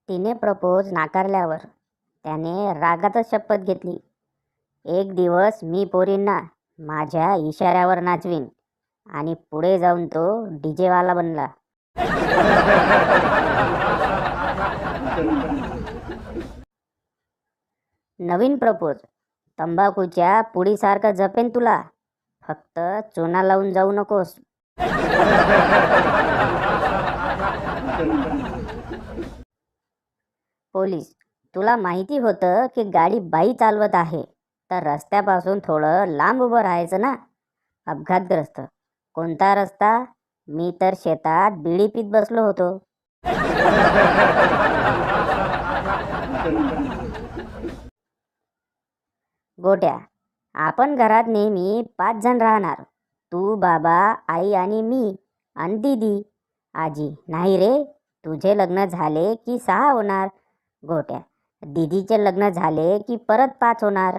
तिने प्रपोज नाकारल्यावर त्याने रागातच शपथ घेतली, एक दिवस मी पोरींना माझ्या इशाऱ्यावर नाचवीन. आणि पुढे जाऊन तो डीजेवाला बनला. नवीन प्रपोज, तंबाखूच्या पुडीसारखं जपेन तुला, फक्त चुना लावून जाऊ नकोस. पोलीस, तुला माहिती होतं की गाडी बाई चालवत आहे तर रस्त्यापासून थोडं लांब उभं राहायचं ना. अपघातग्रस्त. कोणता रस्ता? मी तर शेतात बिडी पीत बसलो होतो. गोट्या, आपण घरात नेहमी 5 जण राहणार. तू, बाबा, आई आणि मी आणि दीदी. आजी नाही रे, तुझे लग्न झाले की 6 होणार. गोट्या, दीदीचे लग्न झाले की परत 5 होणार.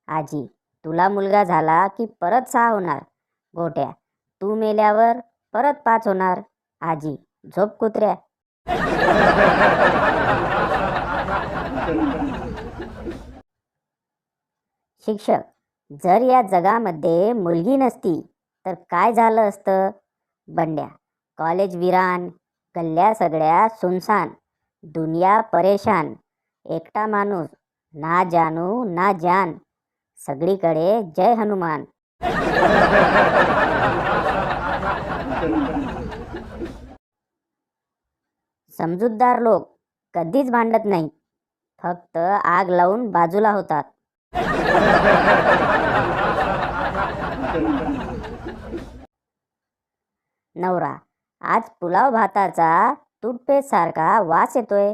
आजी, तुला मुलगा झाला की परत 6 होणार. गोट्या, तू मेल्यावर परत 5 होणार. आजी, झोप कुत्र्या. शिक्षक, जर या जगामध्ये मुलगी नसती तर काय झालं असतं? बंड्या, कॉलेज विरान, गल्ल्या सगळ्या सुनसान, दुनिया परेशान, एकटा माणूस, ना जानू ना जान, सगळीकडे जय हनुमान. समजूतदार लोक कधीच भांडत नाहीत, फक्त आग लावून बाजूला होतात. नवरा, आज पुलाव भाताचा टूथपेस्ट सारखा वास येतोय.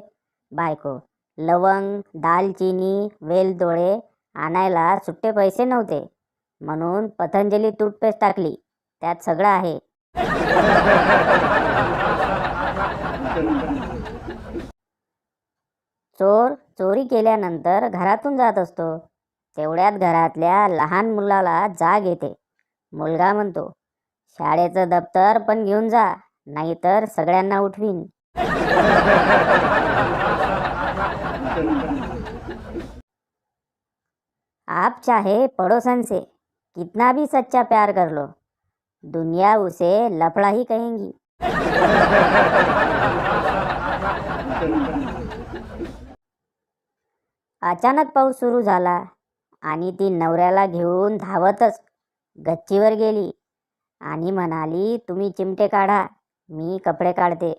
बायको, लवंग, दालचिनी, वेलदोडे आणायला सुट्टे पैसे नव्हते म्हणून पतंजली टूथपेस्ट टाकली, त्यात सगळं आहे. चोर चोरी केल्यानंतर घरातून जात असतो. तेवढ्यात घरातल्या लहान मुलाला जाग येते. मुलगा म्हणतो, शाळेचं दप्तर पण घेऊन जा, नाहीतर सगळ्यांना उठवीन. आप चाहे पड़ोसन से कितना भी सच्चा प्यार कर लो, दुनिया उसे लफड़ा ही कहेंगी. अचानक पाऊस सुरू झाला आणि ती नवऱ्याला घेऊन धावतच गच्चीवर गेली आणि म्हणाली, तुम्ही चिमटे काढा, मी कपडे काढते.